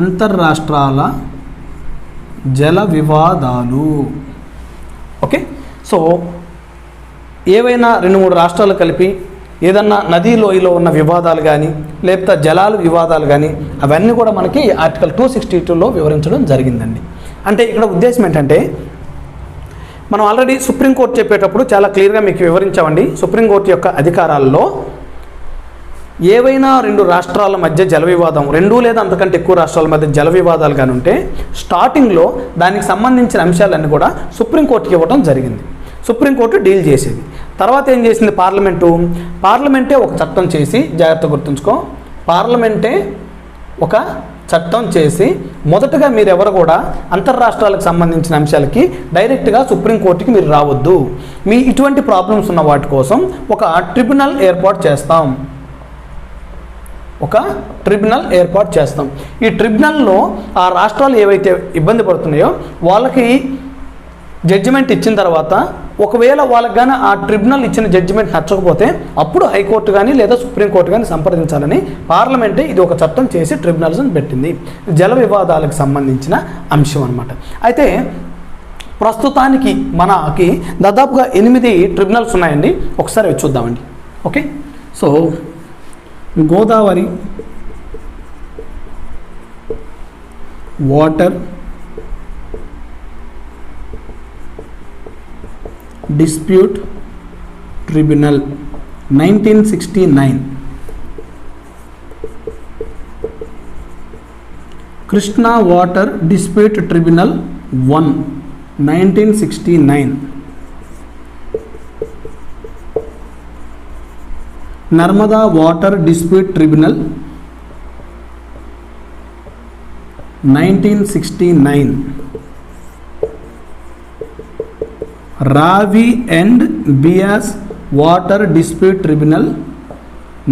అంతర్రాష్ట్రాల జల వివాదాలు. ఓకే, సో ఏవైనా 2-3 రాష్ట్రాలు కలిపి ఏదన్నా నదీ లోయలో ఉన్న వివాదాలు కానీ లేకపోతే జలాల వివాదాలు కానీ అవన్నీ కూడా మనకి ఆర్టికల్ 262లో వివరించడం జరిగిందండి. అంటే ఇక్కడ ఉద్దేశం ఏంటంటే మనం ఆల్రెడీ సుప్రీంకోర్టు చెప్పేటప్పుడు చాలా క్లియర్గా మీకు వివరించామండి. సుప్రీంకోర్టు యొక్క అధికారాల్లో ఏవైనా 2 రాష్ట్రాల మధ్య జల వివాదం, 2 లేదా అంతకంటే ఎక్కువ రాష్ట్రాల మధ్య జల వివాదాలు కానీ ఉంటే స్టార్టింగ్లో దానికి సంబంధించిన అంశాలన్నీ కూడా సుప్రీంకోర్టుకి ఇవ్వడం జరిగింది. సుప్రీంకోర్టు డీల్ చేసేది. తర్వాత ఏం చేసింది పార్లమెంటే ఒక చట్టం చేసి, జాగ్రత్త గుర్తుంచుకో, పార్లమెంటే ఒక చట్టం చేసి మొదటగా మీరు ఎవరు కూడా అంతర్రాష్ట్రాలకు సంబంధించిన అంశాలకి డైరెక్ట్గా సుప్రీంకోర్టుకి మీరు రావద్దు, మీ ఇటువంటి ప్రాబ్లమ్స్ ఉన్న వాటి కోసం ఒక ట్రిబ్యునల్ ఏర్పాటు చేస్తాం. ఈ ట్రిబ్యునల్లో ఆ రాష్ట్రాలు ఏవైతే ఇబ్బంది పడుతున్నాయో వాళ్ళకి జడ్జిమెంట్ ఇచ్చిన తర్వాత ఒకవేళ వాళ్ళకి కానీ ఆ ట్రిబ్యునల్ ఇచ్చిన జడ్జిమెంట్ నచ్చకపోతే అప్పుడు హైకోర్టు కానీ లేదా సుప్రీంకోర్టు కానీ సంప్రదించాలని పార్లమెంటే ఇది ఒక చట్టం చేసి ట్రిబ్యునల్స్ని పెట్టింది. జల వివాదాలకు సంబంధించిన అంశం అన్నమాట. అయితే ప్రస్తుతానికి మనకి దాదాపుగా 8 ట్రిబ్యునల్స్ ఉన్నాయండి. ఒకసారి చూద్దామండి. Okay, so Godavari water dispute tribunal 1969, Krishna water dispute tribunal 1 1969, Narmada water dispute tribunal 1969, Ravi and Beas water dispute tribunal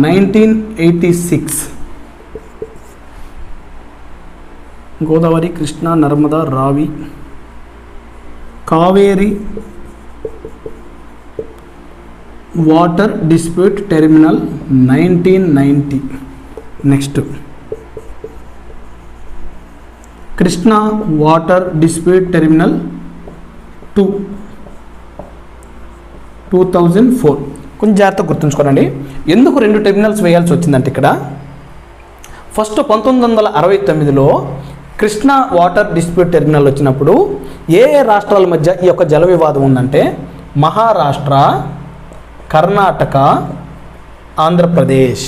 1986, Godavari, Krishna, Narmada, Ravi, Kaveri water dispute tribunal 1990. Next Krishna water dispute tribunal 2004. కొంచెం జాగ్రత్తగా గుర్తుంచుకోనండి. ఎందుకు 2 ట్రిబ్యునల్స్ వేయాల్సి వచ్చిందంటే ఇక్కడ ఫస్ట్ 1969లో కృష్ణా వాటర్ డిస్ప్యూట్ ట్రిబ్యునల్ వచ్చినప్పుడు ఏ రాష్ట్రాల మధ్య ఈ యొక్క జల వివాదం ఉందంటే మహారాష్ట్ర, కర్ణాటక, ఆంధ్రప్రదేశ్.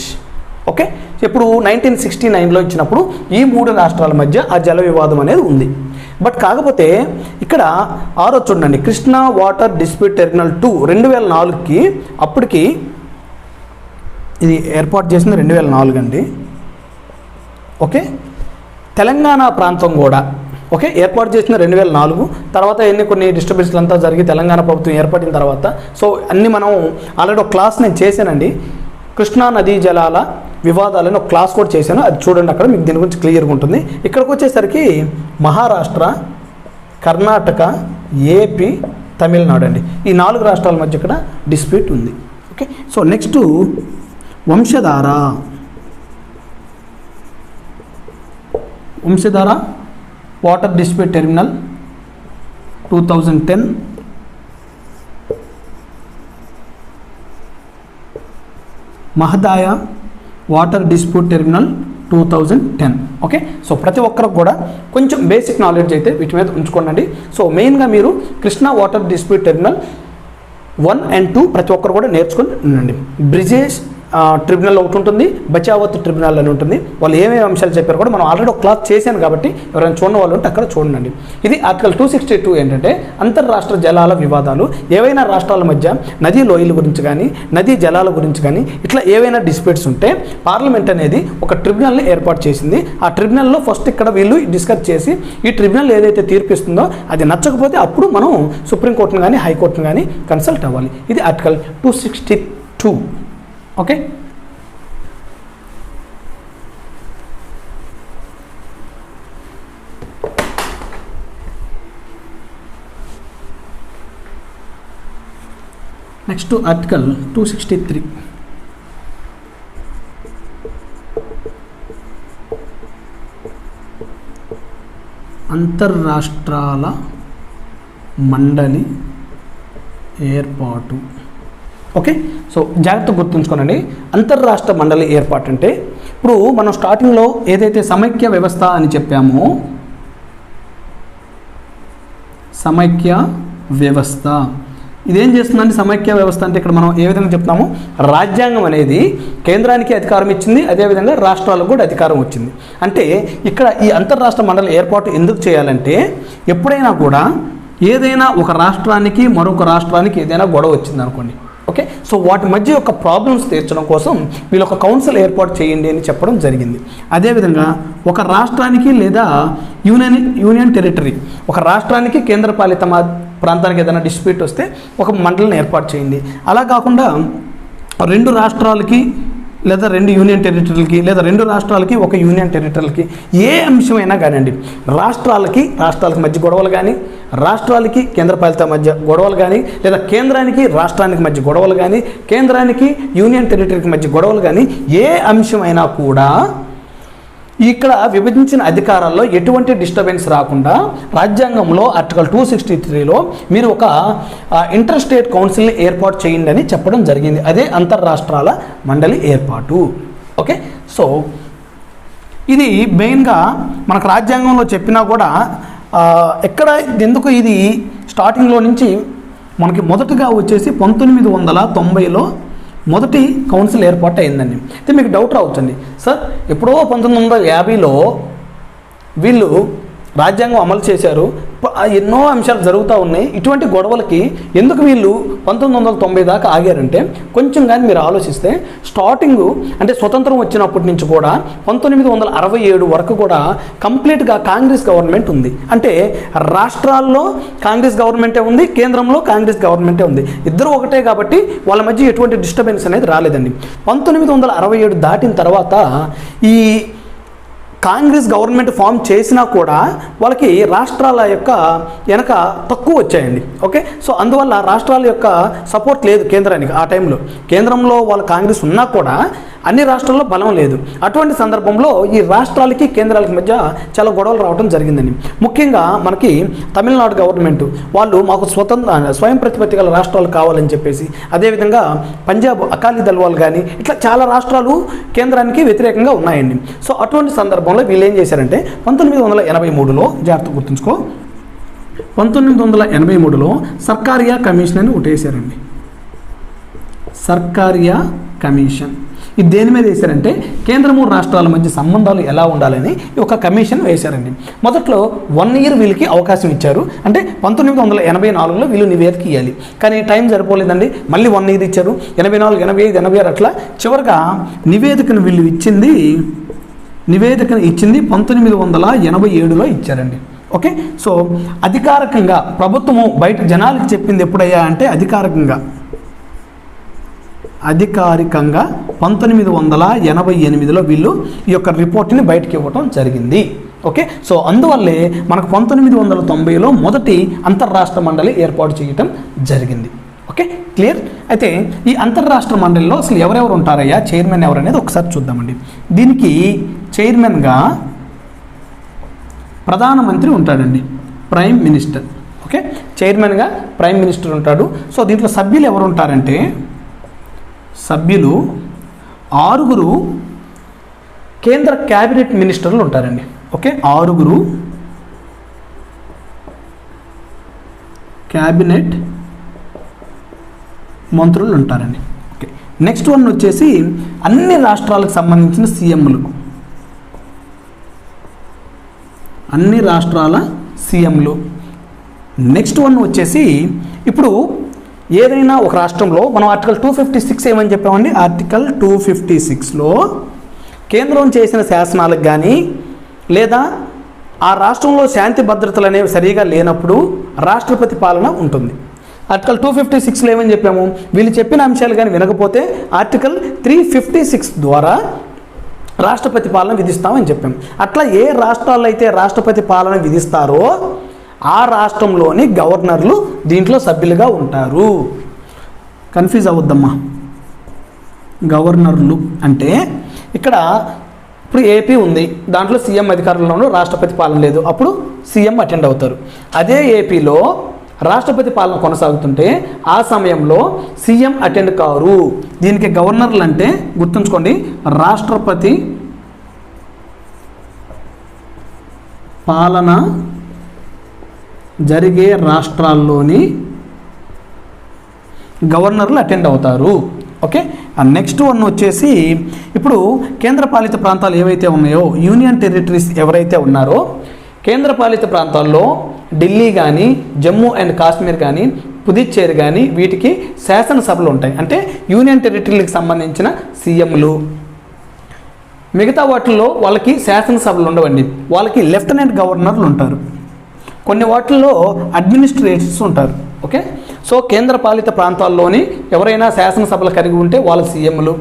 ఓకే, ఇప్పుడు 1969లో ఇచ్చినప్పుడు ఈ 3 రాష్ట్రాల మధ్య ఆ జల వివాదం అనేది ఉంది. బట్ కాకపోతే ఇక్కడ ఆరో చూడండి, కృష్ణా వాటర్ డిస్ప్యూట్ ట్రిబ్యునల్ 2 2004కి అప్పటికి ఇది ఏర్పాటు చేసింది 2004 అండి. ఓకే, తెలంగాణ ప్రాంతం కూడా ఓకే ఏర్పాటు చేసిన 2004. తర్వాత కొన్ని డిస్టర్బెన్స్లు అంతా జరిగి తెలంగాణ ప్రభుత్వం ఏర్పడిన తర్వాత సో అన్నీ మనం ఆల్రెడీ ఒక క్లాస్ నేను చేశానండి. కృష్ణా నదీ జలాల వివాదాలని ఒక క్లాస్ కూడా చేశాను, అది చూడండి, అక్కడ మీకు దీని గురించి క్లియర్గా ఉంటుంది. ఇక్కడికి వచ్చేసరికి మహారాష్ట్ర, కర్ణాటక, ఏపీ, తమిళనాడు అండి, ఈ 4 రాష్ట్రాల మధ్య ఇక్కడ డిస్ప్యూట్ ఉంది. Okay, so next Vamsadhara water dispute tribunal 2010, Mahadayi water dispute tribunal 2010. Okay, so ప్రతి ఒక్కరికి కూడా కొంచెం బేసిక్ నాలెడ్జ్ అయితే వీటి మీద ఉంచుకోండి. సో మెయిన్గా మీరు Krishna water dispute tribunal 1 and 2 ప్రతి ఒక్కరు కూడా నేర్చుకుని ఉండండి. బ్రిజేష్ ట్రిబ్యునల్ ఒకటి ఉంటుంది, బచావత్ ట్రిబ్యునల్ అని ఉంటుంది. వాళ్ళు ఏమేమి అంశాలు చెప్పారు కూడా మనం ఆల్రెడీ ఒక క్లాస్ చేశాను కాబట్టి ఎవరైనా చూడని వాళ్ళు ఉంటే అక్కడ చూడండి. ఇది ఆర్టికల్ 262 ఏంటంటే అంతర్రాష్ట్ర జలాల వివాదాలు. ఏవైనా రాష్ట్రాల మధ్య నదీ లోయల గురించి కానీ నదీ జలాల గురించి కానీ ఇట్లా ఏవైనా డిస్ప్యూట్స్ ఉంటే పార్లమెంట్ అనేది ఒక ట్రిబ్యునల్ని ఏర్పాటు చేసింది. ఆ ట్రిబ్యునల్లో ఫస్ట్ ఇక్కడ వీళ్ళు డిస్కస్ చేసి ఈ ట్రిబ్యునల్ ఏదైతే తీర్పిస్తుందో అది నచ్చకపోతే అప్పుడు మనం సుప్రీంకోర్టును కానీ హైకోర్టును కానీ కన్సల్ట్ అవ్వాలి. ఇది ఆర్టికల్ 262. Okay, next article 263. అంతర్రాష్ట్రాల మండలి ఏర్పాటు. ఓకే, సో జాగ్రత్తగా గుర్తుంచుకోనండి. అంతర్రాష్ట్ర మండలి ఏర్పాటు అంటే ఇప్పుడు మనం స్టార్టింగ్లో ఏదైతే సమైక్య వ్యవస్థ అని చెప్పామో సమైక్య వ్యవస్థ ఇదేం చేస్తుందంటే సమైక్య వ్యవస్థ అంటే ఇక్కడ మనం ఏ విధంగా చెప్తాము, రాజ్యాంగం అనేది కేంద్రానికి అధికారం ఇచ్చింది, అదేవిధంగా రాష్ట్రాలకు కూడా అధికారం వచ్చింది. అంటే ఇక్కడ ఈ అంతర్రాష్ట్ర మండలి ఏర్పాటు ఎందుకు చేయాలంటే ఎప్పుడైనా కూడా ఏదైనా ఒక రాష్ట్రానికి మరొక రాష్ట్రానికి ఏదైనా గొడవ వచ్చింది అనుకోండి. ఓకే, సో వాటి మధ్య యొక్క ప్రాబ్లమ్స్ తీర్చడం కోసం వీళ్ళు ఒక కౌన్సిల్ ఏర్పాటు చేయండి అని చెప్పడం జరిగింది. అదేవిధంగా ఒక రాష్ట్రానికి లేదా యూనియన్ టెరిటరీ ఒక రాష్ట్రానికి కేంద్రపాలిత ప్రాంతానికి ఏదైనా డిస్ప్యూట్ వస్తే ఒక మండలిని ఏర్పాటు చేయండి. అలా కాకుండా 2 రాష్ట్రాలకి లేదా 2 యూనియన్ టెరిటరీలకి, లేదా 2 రాష్ట్రాలకి 1 యూనియన్ టెరిటరీలకి, ఏ అంశమైనా కానివ్వండి, రాష్ట్రాలకి మధ్య గొడవలు కానీ, రాష్ట్రాలకి కేంద్రపాలిత మధ్య గొడవలు కానీ, లేదా కేంద్రానికి రాష్ట్రానికి మధ్య గొడవలు కానీ, కేంద్రానికి యూనియన్ టెరిటరీకి మధ్య గొడవలు కానీ, ఏ అంశమైనా కూడా ఇక్కడ విభజించిన అధికారాల్లో ఎటువంటి డిస్టర్బెన్స్ రాకుండా రాజ్యాంగంలో ఆర్టికల్ 263లో మీరు ఒక ఇంటర్ స్టేట్ కౌన్సిల్ని ఏర్పాటు చేయండి అని చెప్పడం జరిగింది. అదే అంతర్రాష్ట్రాల మండలి ఏర్పాటు. ఓకే, సో ఇది మెయిన్గా మనకు రాజ్యాంగంలో చెప్పినా కూడా ఎక్కడ ఎందుకు ఇది స్టార్టింగ్లో నుంచి మనకి మొదటగా వచ్చేసి 1990లో మొదటి కౌన్సిల్ ఏర్పాటు అయిందండి. అయితే మీకు డౌట్ రావచ్చండి, సార్ ఎప్పుడో 1950లో వీళ్ళు రాజ్యాంగం అమలు చేశారు, ఎన్నో అంశాలు జరుగుతూ ఉన్నాయి, ఇటువంటి గొడవలకి ఎందుకు వీళ్ళు 1990 దాకా ఆగారంటే, కొంచెం కానీ మీరు ఆలోచిస్తే స్టార్టింగు అంటే స్వతంత్రం వచ్చినప్పటి నుంచి కూడా 1967 వరకు కూడా కంప్లీట్గా కాంగ్రెస్ గవర్నమెంట్ ఉంది. అంటే రాష్ట్రాల్లో కాంగ్రెస్ గవర్నమెంటే ఉంది, కేంద్రంలో కాంగ్రెస్ గవర్నమెంటే ఉంది, ఇద్దరు ఒకటే కాబట్టి వాళ్ళ మధ్య ఎటువంటి డిస్టర్బెన్స్ అనేది రాలేదండి. 1967 దాటిన తర్వాత ఈ కాంగ్రెస్ గవర్నమెంట్ ఫామ్ చేసినా కూడా వాళ్ళకి రాష్ట్రాల యొక్క వెనక తక్కువ వచ్చాయండి. ఓకే, సో అందువల్ల రాష్ట్రాల యొక్క సపోర్ట్ లేదు కేంద్రానికి. ఆ టైంలో కేంద్రంలో వాళ్ళ కాంగ్రెస్ ఉన్నా కూడా అన్ని రాష్ట్రాల్లో బలం లేదు. అటువంటి సందర్భంలో ఈ రాష్ట్రాలకి కేంద్రాలకి మధ్య చాలా గొడవలు రావడం జరిగిందండి. ముఖ్యంగా మనకి తమిళనాడు గవర్నమెంట్ వాళ్ళు మాకు స్వయం ప్రతిపత్తి గల రాష్ట్రాలు కావాలని చెప్పేసి, అదేవిధంగా పంజాబ్ అకాలీదళ్ వాళ్ళు కానీ ఇట్లా చాలా రాష్ట్రాలు కేంద్రానికి వ్యతిరేకంగా ఉన్నాయండి. సో అటువంటి సందర్భంలో వీళ్ళు ఏం చేశారంటే 1983లో జాగ్రత్త గుర్తుంచుకో, 1983లో సర్కారియా కమిషన్ అని ఒకటి వేశారండి. సర్కారియా కమిషన్ ఇది దేని మీద వేశారంటే కేంద్రము రాష్ట్రాల మధ్య సంబంధాలు ఎలా ఉండాలని ఒక కమిషన్ వేశారండి. మొదట్లో 1 ఇయర్ వీళ్ళకి అవకాశం ఇచ్చారు. అంటే 1984లో వీళ్ళు నివేదిక ఇవ్వాలి, కానీ టైం సరిపోలేదండి. మళ్ళీ 1 ఇయర్ ఇచ్చారు, 84, 85, 86 అట్లా చివరిగా నివేదికను వీళ్ళు ఇచ్చింది 1987లో ఇచ్చారండి. ఓకే, సో అధికారికంగా ప్రభుత్వము బయట జనాలకు చెప్పింది ఎప్పుడయ్యా అంటే అధికారికంగా 1988లో వీళ్ళు ఈ యొక్క రిపోర్ట్ని బయటకి ఇవ్వటం జరిగింది. ఓకే, సో అందువల్లే మనకు 1990లో మొదటి అంతర్రాష్ట్ర మండలి ఏర్పాటు చేయటం జరిగింది. Okay, clear. అయితే ఈ అంతర్రాష్ట్ర మండలిలో అసలు ఎవరెవరు ఉంటారయ్యా, చైర్మన్ ఎవరు అనేది ఒకసారి చూద్దామండి. దీనికి చైర్మన్గా ప్రధానమంత్రి ఉంటాడండి, ప్రైమ్ మినిస్టర్. ఓకే, చైర్మన్గా ప్రైమ్ మినిస్టర్ ఉంటాడు. సో దీంట్లో సభ్యులు ఎవరు ఉంటారంటే సభ్యులు 6 కేంద్ర క్యాబినెట్ మినిస్టర్లు ఉంటారండి. ఓకే, 6 క్యాబినెట్ మంత్రులు ఉంటారండి. ఓకే, నెక్స్ట్ వన్ వచ్చేసి అన్ని రాష్ట్రాలకు సంబంధించిన సీఎంలు, అన్ని రాష్ట్రాల సీఎంలు. నెక్స్ట్ వన్ వచ్చేసి ఇప్పుడు ఏదైనా ఒక రాష్ట్రంలో మనం ఆర్టికల్ 256 ఏమని చెప్పామండి, ఆర్టికల్ 256లో కేంద్రం చేసిన శాసనాలకు కానీ లేదా ఆ రాష్ట్రంలో శాంతి భద్రతలు అనేవి సరిగా లేనప్పుడు రాష్ట్రపతి పాలన ఉంటుంది. ఆర్టికల్ 256లో ఏమని చెప్పాము, వీళ్ళు చెప్పిన అంశాలు కానీ వినకపోతే ఆర్టికల్ 356 ద్వారా రాష్ట్రపతి పాలన విధిస్తామని చెప్పాము. అట్లా ఏ రాష్ట్రాల్లో అయితే రాష్ట్రపతి పాలన విధిస్తారో ఆ రాష్ట్రంలోని గవర్నర్లు దీంట్లో సభ్యులుగా ఉంటారు. కన్ఫ్యూజ్ అవ్వద్దమ్మా. గవర్నర్లు అంటే ఇక్కడ ఇప్పుడు ఏపీ ఉంది, దాంట్లో సీఎం అధికారంలోనూ రాష్ట్రపతి పాలన లేదు, అప్పుడు సీఎం అటెండ్ అవుతారు. అదే ఏపీలో రాష్ట్రపతి పాలన కొనసాగుతుంటే ఆ సమయంలో సీఎం అటెండ్ కారు. దీనికి గవర్నర్లు అంటే గుర్తుంచుకోండి, రాష్ట్రపతి పాలన జరిగే రాష్ట్రాల్లోని గవర్నర్లు అటెండ్ అవుతారు. ఓకే, నెక్స్ట్ వన్ వచ్చేసి ఇప్పుడు కేంద్రపాలిత ప్రాంతాలు ఏవైతే ఉన్నాయో, యూనియన్ టెరిటరీస్ ఎవరైతే ఉన్నారో, కేంద్రపాలిత ప్రాంతాల్లో ఢిల్లీ కానీ జమ్మూ అండ్ కాశ్మీర్ కానీ పుదుచ్చేరి కానీ వీటికి శాసనసభలు ఉంటాయి. అంటే యూనియన్ టెరిటరీలకు సంబంధించిన సీఎంలు. మిగతా వాటిల్లో వాళ్ళకి శాసనసభలు ఉండవండి, వాళ్ళకి లెఫ్టినెంట్ గవర్నర్లు ఉంటారు. కొన్ని వాటిల్లో అడ్మినిస్ట్రేటర్స్ ఉంటారు. ఓకే, సో కేంద్ర పాలిత ప్రాంతాల్లోని ఎవరైనా శాసనసభలు కలిగి ఉంటే వాళ్ళ సీఎంలు,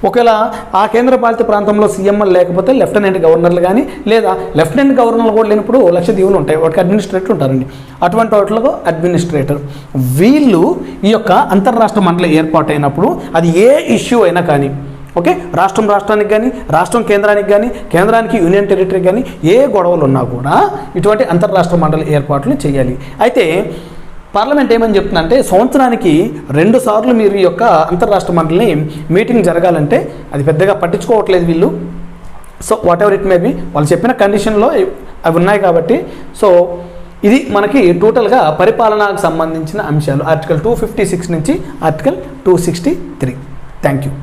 ఒకవేళ ఆ కేంద్ర పాలిత ప్రాంతంలో సీఎంలు లేకపోతే లెఫ్టినెంట్ గవర్నర్లు కానీ, లేదా లెఫ్టినెంట్ గవర్నర్లు కూడా లేనప్పుడు లక్షద్వీపులు ఉంటాయి, వాటికి అడ్మినిస్ట్రేటర్ ఉంటారండి. అటువంటి వాటిలో అడ్మినిస్ట్రేటర్ వీళ్ళు ఈ యొక్క అంతర్రాష్ట్ర మండలి ఏర్పాటైనప్పుడు అది ఏ ఇష్యూ అయినా కానీ, ఓకే, రాష్ట్రానికి కానీ, రాష్ట్రం కేంద్రానికి కానీ, కేంద్రానికి యూనియన్ టెరిటరీకి కానీ ఏ గొడవలు ఉన్నా కూడా ఇటువంటి అంతర్రాష్ట్ర మండలి ఏర్పాట్లు చేయాలి. అయితే పార్లమెంట్ ఏమని చెప్తుందంటే సంవత్సరానికి 2 సార్లు మీరు ఈ యొక్క అంతర్రాష్ట్ర మండలిని మీటింగ్ జరగాలంటే అది పెద్దగా పట్టించుకోవట్లేదు వీళ్ళు. So what ever it may be, వాళ్ళు చెప్పిన కండిషన్లో అవి ఉన్నాయి కాబట్టి, సో ఇది మనకి టోటల్గా పరిపాలనకు సంబంధించిన అంశాలు ఆర్టికల్ 256 నుంచి ఆర్టికల్ 263. Thank you.